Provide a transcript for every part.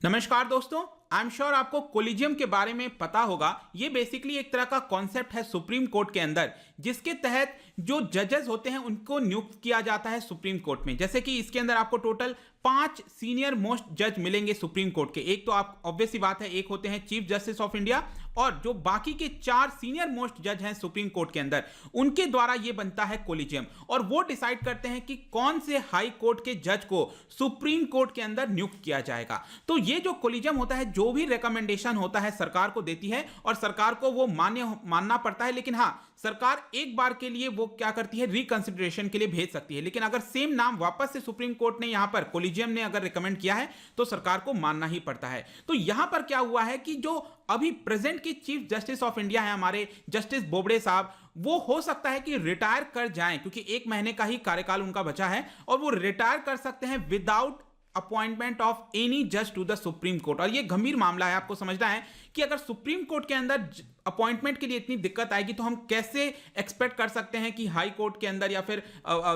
नमस्कार दोस्तों, I am sure आपको कोलिजियम के बारे में पता होगा। ये बेसिकली एक तरह का कॉन्सेप्ट है सुप्रीम कोर्ट के अंदर, जिसके तहत जो जजेस होते हैं उनको नियुक्त किया जाता है सुप्रीम कोर्ट में। जैसे कि इसके अंदर आपको टोटल 5 सीनियर मोस्ट जज मिलेंगे सुप्रीम कोर्ट के। एक तो आप ऑब्वियस सी बात है, एक होते हैं चीफ जस्टिस ऑफ इंडिया, और जो बाकी के 4 सीनियर मोस्ट जज हैं सुप्रीम कोर्ट के अंदर, उनके द्वारा यह बनता है कोलिजियम, और वो डिसाइड करते हैं कि कौन से हाई कोर्ट के जज को सुप्रीम कोर्ट के अंदर नियुक्त किया जाएगा। तो ये जो कोलिजियम होता है, जो भी रिकमेंडेशन होता है सरकार को देती है, और सरकार को वो मानना पड़ता है। लेकिन हाँ, सरकार एक बार के लिए वो क्या करती है, रिकंसिडरेशन के लिए भेज सकती है। लेकिन अगर सेम नाम वापस से सुप्रीम कोर्ट ने यहां पर कोलिजियम ने अगर रिकमेंड किया है तो सरकार को मानना ही पड़ता है। तो यहां पर क्या हुआ है कि जो अभी प्रेजेंट के चीफ जस्टिस ऑफ इंडिया है हमारे जस्टिस बोबड़े साहब, वो हो सकता है कि रिटायर कर जाएं, क्योंकि 1 महीने का ही कार्यकाल उनका बचा है, और वो रिटायर कर सकते हैं विदाउट अपॉइंटमेंट ऑफ एनी जज टू द सुप्रीम कोर्ट। और ये गंभीर मामला है, आपको समझना है कि अगर सुप्रीम कोर्ट के अंदर अपॉइंटमेंट के लिए इतनी दिक्कत आएगी तो हम कैसे एक्सपेक्ट कर सकते हैं कि हाई कोर्ट के अंदर या फिर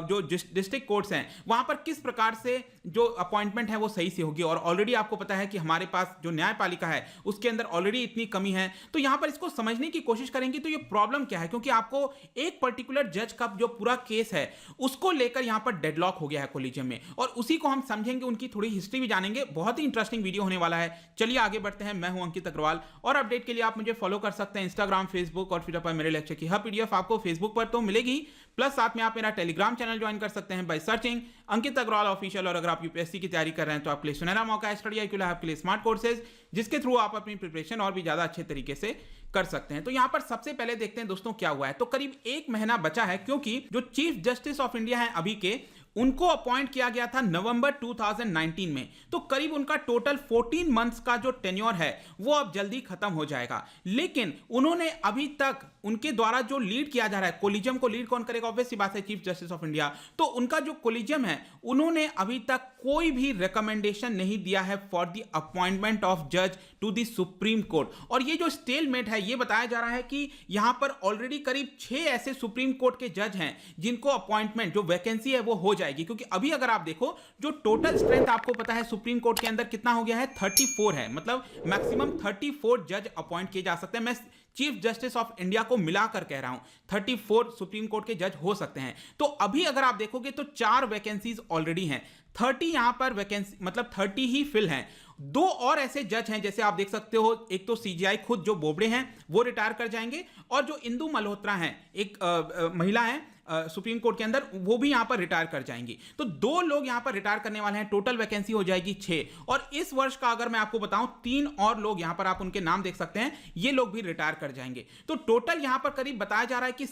जो डिस्ट्रिक्ट कोर्ट्स हैं वहां पर किस प्रकार से जो अपॉइंटमेंट है वो सही से होगी। और ऑलरेडी आपको पता है कि हमारे पास जो न्यायपालिका है उसके अंदर ऑलरेडी इतनी कमी है। तो यहां पर इसको समझने की कोशिश करेंगे तो ये प्रॉब्लम क्या है, क्योंकि आपको एक पर्टिकुलर जज का जो पूरा केस है उसको लेकर यहां पर डेडलॉक हो गया है कोलिजियम में, और उसी को हम समझेंगे, उनकी थोड़ी हिस्ट्री भी जानेंगे। बहुत ही इंटरेस्टिंग वीडियो होने वाला है। चलिए आगे बढ़ते हैं। मैं हूं अंकित अग्रवाल, और अपडेट के लिए आप मुझे फॉलो कर सकते हैं इंस्टाग्राम, फेसबुक, और फिर पर मेरे लेक्चर की हर पीडीएफ आपको फेसबुक पर तो मिलेगी, प्लस साथ में आप मेरा टेलीग्राम चैनल ज्वाइन कर सकते हैं by searching Ankit Agarwal official. और अगर आप यूपीएससी की तैयारी कर रहे हैं तो आपके लिए सुनहरा मौका है स्टडी IQ लैब के लिए स्मार्ट कोर्सेज, जिसके थ्रू आप अपनी प्रिपरेशन और भी ज्यादा अच्छे तरीके से कर सकते हैं। तो यहां पर सबसे पहले देखते हैं दोस्तों क्या हुआ है। तो करीब 1 महीना बचा है, क्योंकि जो चीफ जस्टिस ऑफ इंडिया है अभी के, उनको अपॉइंट किया गया था नवंबर 2019 में। तो करीब उनका टोटल 14 मंथ्स का जो टेन्योर है वो अब जल्दी खत्म हो जाएगा। लेकिन उन्होंने अभी तक, उनके द्वारा जो लीड किया जा रहा है, कोलिजियम को लीड कौन करेगा, ऑब्वियस सी बात है चीफ जस्टिस ऑफ इंडिया। तो उनका जो कोलिजियम है, उन्होंने अभी तक कोई भी रिकमेंडेशन नहीं दिया है फॉर द अपॉइंटमेंट ऑफ जज टू द सुप्रीम कोर्ट। और ये जो स्टेलमेट है, ये बताया जा रहा है कि यहां पर ऑलरेडी करीब 6 ऐसे सुप्रीम कोर्ट के जज हैं जिनको अपॉइंटमेंट, जो वैकेंसी है वो हो जाएगी। क्योंकि अभी अगर आप देखो, जो टोटल स्ट्रेंथ आपको पता है सुप्रीम कोर्ट के अंदर कितना हो गया है, 34 है। मतलब मैक्सिमम 34 जज अपॉइंट किए जा सकते हैं। मैं चीफ जस्टिस ऑफ इंडिया को मिलाकर कह रहा हूं, 34 सुप्रीम कोर्ट के जज हो सकते हैं। तो अभी अगर आप देखोगे तो 4 वैकेंसीज ऑलरेडी हैं, 30 यहां पर वैकेंसी, मतलब 30 ही फिल हैं। 2 और ऐसे जज हैं, जैसे आप देख सकते हो, एक तो सीजीआई खुद जो बोबड़े हैं वो रिटायर कर जाएंगे, और जो इंदु मल्होत्रा हैं, एक महिला है सुप्रीम कोर्ट के अंदर, वो भी यहां पर रिटायर कर जाएंगी। तो 2 लोग यहां पर रिटायर करने वाले हैं। टोटल वैकेंसी हो जाएगी 6। और इस वर्ष का अगर मैं आपको बताऊं, 3 और लोग, यहां पर आप उनके नाम देख सकते हैं, ये लोग भी रिटायर कर जाएंगे। तो टोटल यहां पर करीब बताया जा रहा है कि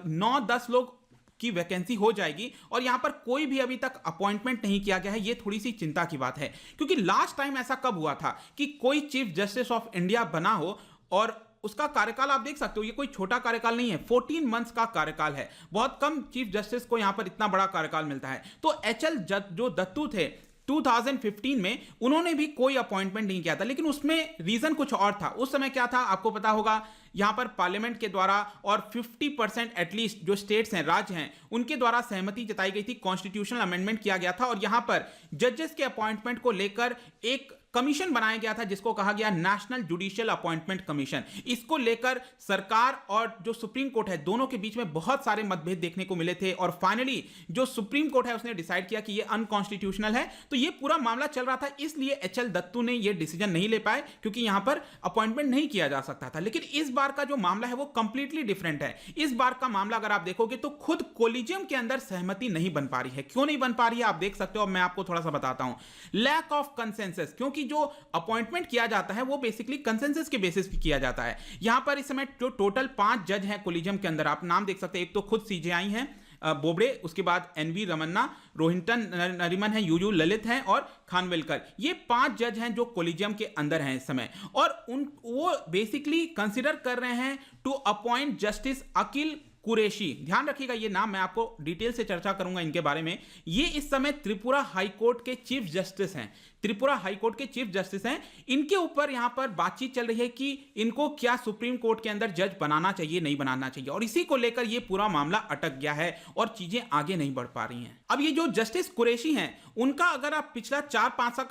9-10 लोग की वैकेंसी हो जाएगी। और यहां पर कोई भी अभी तक अपॉइंटमेंट नहीं किया गया है। यह थोड़ी सी चिंता की बात है, क्योंकि लास्ट टाइम ऐसा कब हुआ था कि कोई चीफ जस्टिस ऑफ इंडिया बना हो और उसका कार्यकाल आप देख सकते हो, ये कोई छोटा कार्यकाल नहीं है, 14 मंथ्स का कार्यकाल है। बहुत कम चीफ जस्टिस को यहां पर इतना बड़ा कार्यकाल मिलता है। तो HL जो दत्तू थे 2015 में, उन्होंने भी कोई अपॉइंटमेंट नहीं किया था। लेकिन उसमें रीजन कुछ और था। उस समय क्या था आपको पता होगा, यहां पर पार्लियामेंट के द्वारा और 50% एटलीस्ट जो स्टेट्स हैं, राज्य हैं, उनके द्वारा सहमति जताई गई थी, कॉन्स्टिट्यूशनल अमेंडमेंट किया गया था, और यहां पर जजेस के अपॉइंटमेंट को लेकर एक कमीशन बनाया गया था जिसको कहा गया नेशनल जुडिशियल अपॉइंटमेंट कमीशन। इसको लेकर सरकार और जो सुप्रीम कोर्ट है, दोनों के बीच में बहुत सारे मतभेद देखने को मिले थे, और फाइनली जो सुप्रीम कोर्ट है उसने डिसाइड किया कि ये अनकॉन्स्टिट्यूशनल है। तो ये पूरा मामला चल रहा था, इसलिए HL दत्तू ने ये डिसीजन नहीं ले पाए, क्योंकि यहां पर अपॉइंटमेंट नहीं किया जा सकता था। लेकिन इस बार का जो मामला है वो कंप्लीटली डिफरेंट है। इस बार का मामला अगर आप देखोगे तो खुद कोलिजियम के अंदर सहमति नहीं बन पा रही है। क्यों नहीं बन पा रही है आप देख सकते हो, मैं आपको थोड़ा सा बताता हूं। लैक ऑफ कंसेंसस, क्योंकि जो अपॉइंटमेंट किया जाता है वो बेसिकली कंसेंसस के बेसिस पे किया जाता है। यहां पर इस समय जो टोटल 5 जज हैं कोलिजियम के अंदर, आप नाम देख सकते हैं, एक तो खुद सीजेआई हैं बोबड़े, उसके बाद NV रमन्ना, रोहिंटन नरीमन है, UU ललित हैं, और खानविलकर। ये 5 जज हैं जो कोलिजियम के अंदर हैं इस समय, और वो बेसिकली कंसिडर कर रहे हैं टू अपॉइंट जस्टिस अखिल कुरैशी, ध्यान रखिएगा ये नाम, मैं आपको डिटेल से चर्चा करूंगा इनके बारे में। ये इस समय त्रिपुरा हाई कोर्ट के चीफ जस्टिस हैं, त्रिपुरा हाई कोर्ट के चीफ जस्टिस हैं। इनके ऊपर यहां पर बातचीत चल रही है कि इनको क्या सुप्रीम कोर्ट के अंदर जज बनाना चाहिए, नहीं बनाना चाहिए, और इसी को लेकर ये पूरा मामला अटक गया है और चीजें आगे नहीं बढ़ पा रही हैं। अब ये जो जस्टिस कुरैशी हैं, उनका अगर आप पिछला 4-5 साल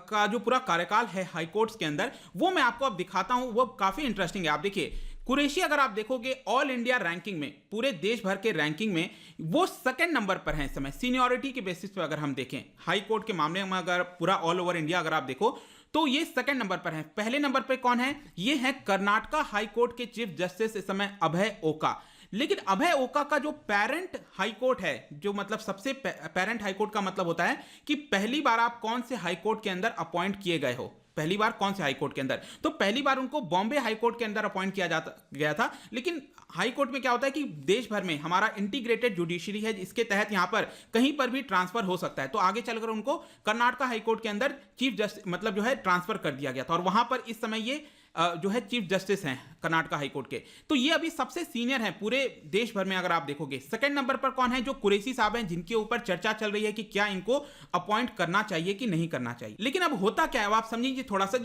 का जो पूरा कार्यकाल है हाई कोर्ट्स के अंदर, वो मैं आपको अब दिखाता हूं, वो काफी इंटरेस्टिंग है। आप देखिए कुरैशी, अगर आप देखोगे ऑल इंडिया रैंकिंग में, पूरे देश भर के रैंकिंग में वो सेकंड नंबर पर हैं इस समय, सीनियरिटी के बेसिस पे अगर हम देखें हाई कोर्ट के मामले में, अगर पूरा ऑल ओवर इंडिया अगर आप देखो तो ये सेकंड नंबर पर है। पहले नंबर पर कौन है? ये है कर्नाटका हाई कोर्ट के चीफ जस्टिस इस समय अभय ओका। लेकिन अभय ओका का जो पेरेंट हाई कोर्ट है, जो मतलब सबसे पेरेंट हाई कोर्ट का मतलब होता है कि पहली बार आप कौन से हाई कोर्ट के अंदर अपॉइंट किए गए हो, पहली बार कौन से हाई कोर्ट के अंदर, तो पहली बार उनको बॉम्बे हाई कोर्ट के अंदर अपॉइंट किया गया था। लेकिन हाई कोर्ट में क्या होता है कि देश भर में हमारा इंटीग्रेटेड जुडिशरी है, इसके तहत यहां पर कहीं पर भी ट्रांसफर हो सकता है। तो आगे चलकर उनको कर्नाटका हाई कोर्ट के अंदर चीफ जस्टिस मतलब जो है ट्रांसफर कर दिया गया था, और वहां पर इस समय ये जो है चीफ जस्टिस हैं कर्नाटका हाई कोर्ट के। तो ये अभी सबसे सीनियर हैं पूरे देश भर में अगर आप देखोगे। सेकंड नंबर पर कौन है? जो कुरैशी साहब हैं, जिनके ऊपर चर्चा चल रही है कि क्या इनको अपॉइंट करना चाहिए कि नहीं करना चाहिए। लेकिन अब होता क्या है, आप समझिए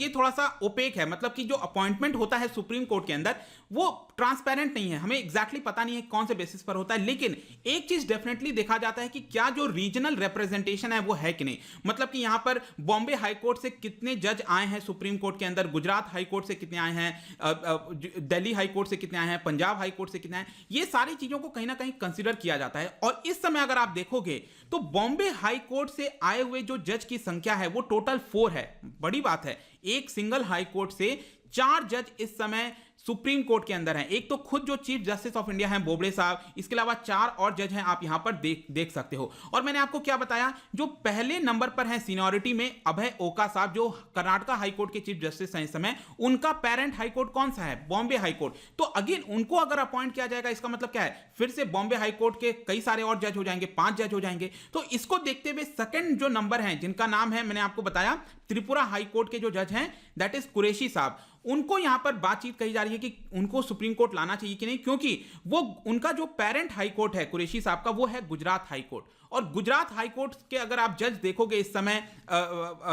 थोड़ा सा ओपेक है, मतलब कि जो अपॉइंटमेंट होता है सुप्रीम कोर्ट के अंदर वो ट्रांसपेरेंट नहीं है, हमें एग्जैक्टली पता नहीं है कौन से बेसिस पर होता है। लेकिन एक चीज डेफिनेटली देखा जाता है कि क्या जो रीजनल रिप्रेजेंटेशन है वो है कि नहीं, मतलब कि यहां पर बॉम्बे हाई कोर्ट से कितने जज आए हैं सुप्रीम कोर्ट के अंदर, गुजरात हाई कोर्ट से कितने आए हैं, दिल्ली हाई कोर्ट से कितने आए हैं, पंजाब हाई कोर्ट से कितने आए हैं, ये सारी चीजों को कहीं ना कहीं कंसीडर किया जाता है। और इस समय अगर आप देखोगे तो बॉम्बे हाई कोर्ट से आए हुए जो जज की संख्या है वो टोटल 4 है। बड़ी बात है, एक सिंगल हाई कोर्ट से 4 जज इस समय सुप्रीम कोर्ट के अंदर हैं। एक तो खुद जो चीफ जस्टिस ऑफ इंडिया हैं बोबड़े साहब, इसके अलावा 4 और जज हैं, आप यहां पर देख सकते हो। और मैंने आपको क्या बताया, जो पहले नंबर पर हैं सीनियरिटी में अभय ओका साहब, जो कर्नाटका हाई कोर्ट के चीफ जस्टिस हैं इस समय, उनका पेरेंट हाई कोर्ट कौन सा है? Bombay high court. तो अगेन उनको अगर अपॉइंट किया जाएगा, इसका मतलब क्या है, फिर से बॉम्बे हाई कोर्ट के कई सारे और जज हो जाएंगे, 5 जज हो जाएंगे। तो इसको देखते हुए सेकंड जो नंबर है, जिनका नाम है, मैंने आपको बताया त्रिपुरा हाई कोर्ट के जो जज हैं, दैट इज कुरैशी साहब, उनको यहां पर बातचीत कही जा रही है कि उनको सुप्रीम कोर्ट लाना चाहिए कि नहीं, क्योंकि वो उनका जो पेरेंट हाई कोर्ट है कुरैशी साहब का, वो है गुजरात हाई कोर्ट। और गुजरात हाई कोर्ट के अगर आप जज देखोगे इस समय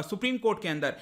सुप्रीम कोर्ट के अंदर,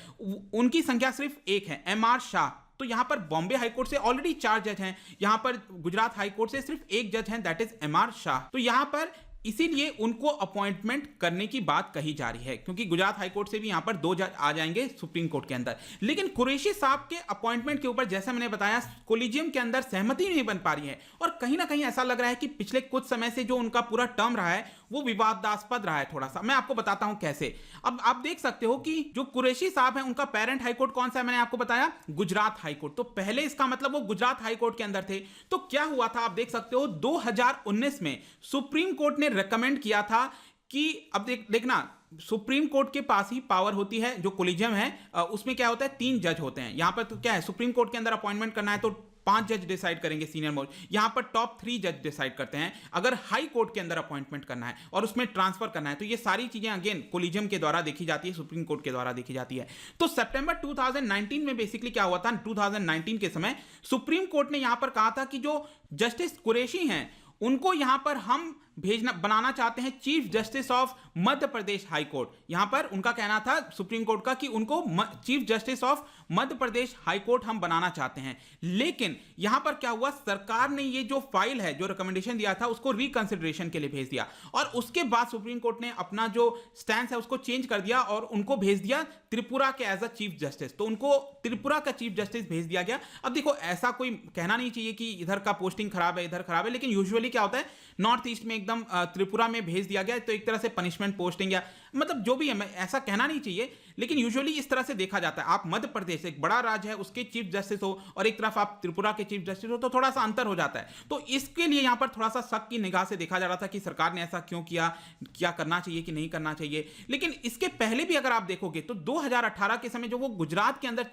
उनकी संख्या सिर्फ 1 है, MR शाह। तो यहां पर बॉम्बे हाई कोर्ट से ऑलरेडी 4 जज हैं, यहां पर गुजरात हाई कोर्ट से सिर्फ 1 जज हैं, दैट इज MR शाह। तो यहां पर इसीलिए उनको अपॉइंटमेंट करने की बात कही जा रही है, क्योंकि गुजरात हाई कोर्ट से भी यहां पर 2 जज आ जाएंगे सुप्रीम कोर्ट के अंदर। लेकिन कुरैशी साहब के अपॉइंटमेंट के ऊपर, जैसा मैंने बताया, कोलिजियम के अंदर सहमति नहीं बन पा रही है, और कहीं ना कहीं ऐसा लग रहा है कि पिछले कुछ समय से जो उनका पूरा टर्म रहा है वो विवादास्पद रहा है थोड़ा सा। मैं आपको बताता हूं कैसे। अब आप देख सकते हो कि जो कुरैशी साहब हैं, उनका पेरेंट हाई कोर्ट कौन सा है? मैंने आपको बताया गुजरात हाई कोर्ट। तो पहले इसका मतलब वो गुजरात हाई कोर्ट के अंदर थे। तो क्या हुआ था, आप देख सकते हो, 2019 में सुप्रीम कोर्ट ने रेकमेंड किया था कि अब देखना, सुप्रीम कोर्ट के पास ही पावर होती है, जो कोलिजियम है उसमें क्या होता है, 3 जज होते हैं। यहां पर तो क्या है, सुप्रीम कोर्ट के अंदर अपॉइंटमेंट करना है तो 5 जज डिसाइड करेंगे सीनियर मोस्ट, यहां पर टॉप 3 जज डिसाइड करते हैं। अगर हाई कोर्ट के अंदर अपॉइंटमेंट करना है और उसमें ट्रांसफर करना है, तो ये सारी चीजें अगेन कोलिजियम के द्वारा देखी जाती है, सुप्रीम कोर्ट के द्वारा देखी जाती है। तो सितंबर 2019 में बेसिकली क्या हुआ था, 2019 के समय सुप्रीम कोर्ट ने यहां पर कहा था कि जो जस्टिस कुरैशी हैं, उनको यहां पर हम बनाना चाहते हैं chief justice of Madhya Pradesh high court. यहां पर उनका कहना था सुप्रीम कोर्ट का कि उनको chief justice of Madhya Pradesh high court हम बनाना चाहते हैं। लेकिन यहां पर क्या हुआ, सरकार ने ये जो फाइल है, जो रिकमेंडेशन दिया था, उसको रिकंसिडरेशन के लिए भेज दिया, और उसके बाद सुप्रीम कोर्ट ने अपना जो स्टैंड है उसको चेंज कर दिया और उनको भेज दिया त्रिपुरा के एज अ चीफ जस्टिस। तो उनको त्रिपुरा का चीफ जस्टिस भेज दिया गया। अब देखो, ऐसा कोई कहना नहीं चाहिए कि इधर का पोस्टिंग खराब है, इधर खराब है, लेकिन यूजुअली क्या होता है, नॉर्थ ईस्ट में एकदम त्रिपुरा में भेज दिया गया, तो एक तरह से पनिशमेंट पोस्टिंग या मतलब जो भी है, ऐसा कहना नहीं चाहिए, लेकिन यूजुअली इस तरह से देखा जाता है। आप मध्य प्रदेश एक बड़ा राज्य है, उसके चीफ जस्टिस हो, और एक तरफ आप त्रिपुरा के चीफ जस्टिस हो, तो थोड़ा सा अंतर हो जाता है। तो इसके लिए यहां पर थोड़ा सा शक की निगाह से देखा जा रहा था कि सरकार ने ऐसा क्यों किया, क्या करना चाहिए कि नहीं करना चाहिए। लेकिन इसके पहले भी अगर आप देखोगे तो 2018 के समय जो वो गुजरात के अंदर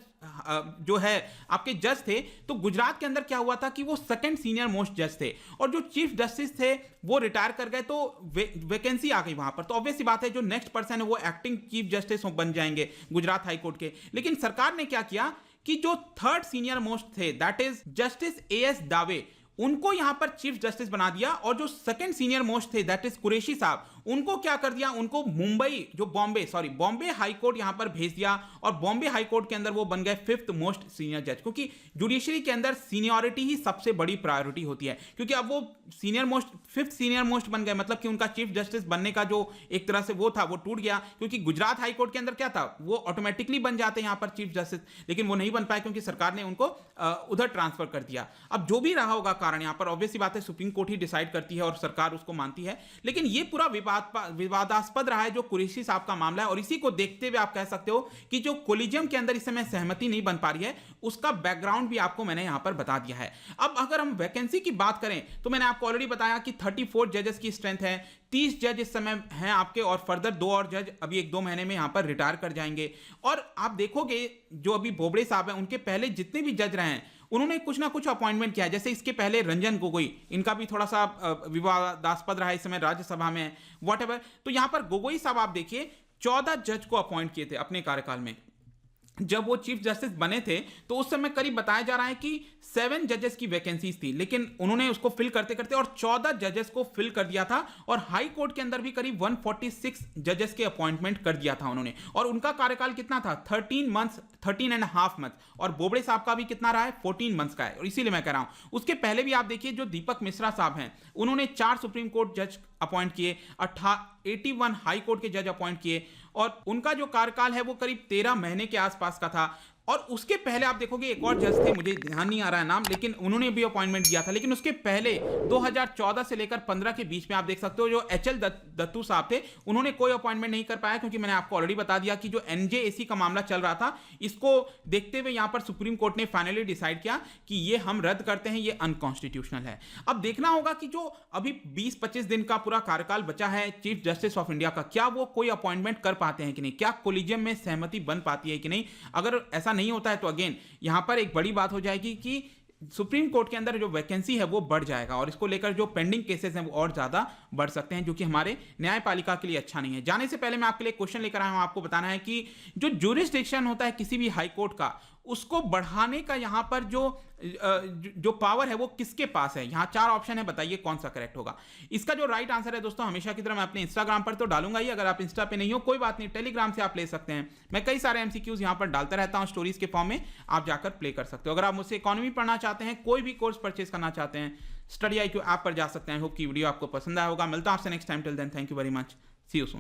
जो है आपके जज थे, तो गुजरात के अंदर क्या हुआ था कि वो सेकंड सीनियर मोस्ट जज थे, और जो चीफ जस्टिस थे वो रिटायर कर गए, तो वैकेंसी आ गई वहां पर। तो ऑब्वियस सी बात है, जो नेक्स्ट पर्सन है वो एक्टिंग चीफ जस्टिस बन जाएंगे गुजरात हाई कोर्ट के। लेकिन सरकार ने क्या किया कि जो थर्ड सीनियर मोस्ट थे, दैट इज जस्टिस AS दावे, उनको यहां पर चीफ जस्टिस बना दिया, और जो सेकंड सीनियर मोस्ट थे दैट इज कुरैशी साहब, उनको क्या कर दिया, उनको मुंबई जो बॉम्बे हाई कोर्ट यहां पर भेज दिया, और बॉम्बे हाई कोर्ट के अंदर वो बन गए 5th मोस्ट सीनियर जज, क्योंकि जुडिशरी के अंदर सीनियरिटी ही सबसे बड़ी प्रायोरिटी होती है, क्योंकि अब वो 5th सीनियर मोस्ट बन गए, मतलब कि उनका चीफ जस्टिस बनने का जो एक तरह से वो था वो टूट गया, क्योंकि गुजरात हाई कोर्ट के अंदर क्या था, वो ऑटोमेटिकली बन जाते हैं यहां पर चीफ जस्टिस, लेकिन वो नहीं बन पाए क्योंकि सरकार ने उनको उधर ट्रांसफर कर दिया। अब जो भी रहा होगा कारण, यहां पर ऑब्वियसली बात है सुप्रीम कोर्ट ही डिसाइड करती है और सरकार उसको मानती है, लेकिन ये पूरा विवादास्पद रहा है जो कुरैशी साहब का मामला है, और इसी को देखते हुए आप कह सकते हो कि जो कोलिजियम के अंदर इस समय सहमति नहीं बन पा रही है, उसका बैकग्राउंड भी आपको मैंने यहां पर बता दिया है। अब अगर हम वैकेंसी की बात करें तो मैंने आपको ऑलरेडी बताया कि 34 जजेस की स्ट्रेंथ है, 30 जज इस समय हैं आपके, और फर्दर 2 और जज अभी 1-2 महीने में यहां पर रिटायर कर जाएंगे। और आप देखोगे जो अभी बोबड़े साहब हैं, उनके पहले जितने भी जज रहे हैं उन्होंने कुछ ना कुछ अपॉइंटमेंट किया है, जैसे इसके पहले रंजन गोगोई, इनका भी थोड़ा सा विवादास्पद रहा, इस समय राज्यसभा में व्हाटएवर। तो यहां पर गोगोई साहब आप देखिए 14 जज को अपॉइंट किए थे अपने कार्यकाल में। जब वो चीफ जस्टिस बने थे तो उस समय करीब बताया जा रहा है कि 7 जजेस की वैकेंसीज थी, लेकिन उन्होंने उसको फिल करते करते और 14 जजेस को फिल कर दिया था, और हाई कोर्ट के अंदर भी करीब 146 जजेस के अपॉइंटमेंट कर दिया था उन्होंने, और उनका कार्यकाल कितना था 13.5 मंथ, और बोबड़े साहब का भी कितना रहा है 14 मंथ्स का है, और इसीलिए मैं कह रहा हूं। उसके पहले भी आप देखिए जो दीपक मिश्रा साहब हैं, उन्होंने 4 सुप्रीम कोर्ट जज अपॉइंट किए, 81 हाई कोर्ट के जज अपॉइंट किए, और उनका जो कार्यकाल है वो करीब 13 महीने के आसपास का था। और उसके पहले आप देखोगे एक और जज थे, मुझे ध्यान नहीं आ रहा है नाम, लेकिन उन्होंने भी अपॉइंटमेंट दिया था, लेकिन उसके पहले 2014 से लेकर 15 के बीच में आप देख सकते हो जो एचएल दत्तू साहब थे, उन्होंने कोई अपॉइंटमेंट नहीं कर पाया, क्योंकि मैंने आपको ऑलरेडी बता दिया कि जो एनजेएसी का मामला चल रहा था, इसको देखते हुए यहां पर सुप्रीम कोर्ट ने फाइनली डिसाइड किया कि ये हम रद्द करते हैं, ये अनकॉन्स्टिट्यूशनल है। अब देखना होगा कि जो अभी 20-25 दिन का पूरा कार्यकाल बचा है चीफ जस्टिस ऑफ इंडिया का, क्या वो कोई अपॉइंटमेंट कर पाते हैं कि नहीं, क्या कोलिजियम में सहमति बन पाती है कि नहीं। अगर ऐसा नहीं होता है तो अगेन यहां पर एक बड़ी बात हो जाएगी कि सुप्रीम कोर्ट के अंदर जो वैकेंसी है वो बढ़ जाएगा, और इसको लेकर जो पेंडिंग केसेस हैं वो और ज्यादा बढ़ सकते हैं, जो कि हमारे न्यायपालिका के लिए अच्छा नहीं है। जाने से पहले मैं आपके लिए क्वेश्चन लेकर आया हूं, आपको बताना है कि जो ज्यूरिसडिक्शन होता है किसी भी हाई कोर्ट का, उसको बढ़ाने का यहां पर जो पावर है वो किसके पास है। यहां 4 ऑप्शन है, बताइए कौन सा करेक्ट होगा। इसका जो राइट आंसर है दोस्तों, हमेशा की तरह मैं अपने इंस्टाग्राम पर तो डालूंगा ही, अगर आप इंस्टा पे नहीं हो कोई बात नहीं, टेलीग्राम से आप ले सकते हैं। मैं कई सारे एमसीक्यूज यहां पर डालता रहता हूं स्टोरीज के फॉर्म में, आप जाकर प्ले कर सकते हो। अगर आप मुझसे इकोनॉमी पढ़ना चाहते हैं, कोई भी कोर्स परचेज करना चाहते हैं, स्टडी IQ ऐप पर जा सकते हैं। होप की वीडियो आपको पसंद आया होगा। मिलता हूं आपसे next time, till then thank you very much, see you soon.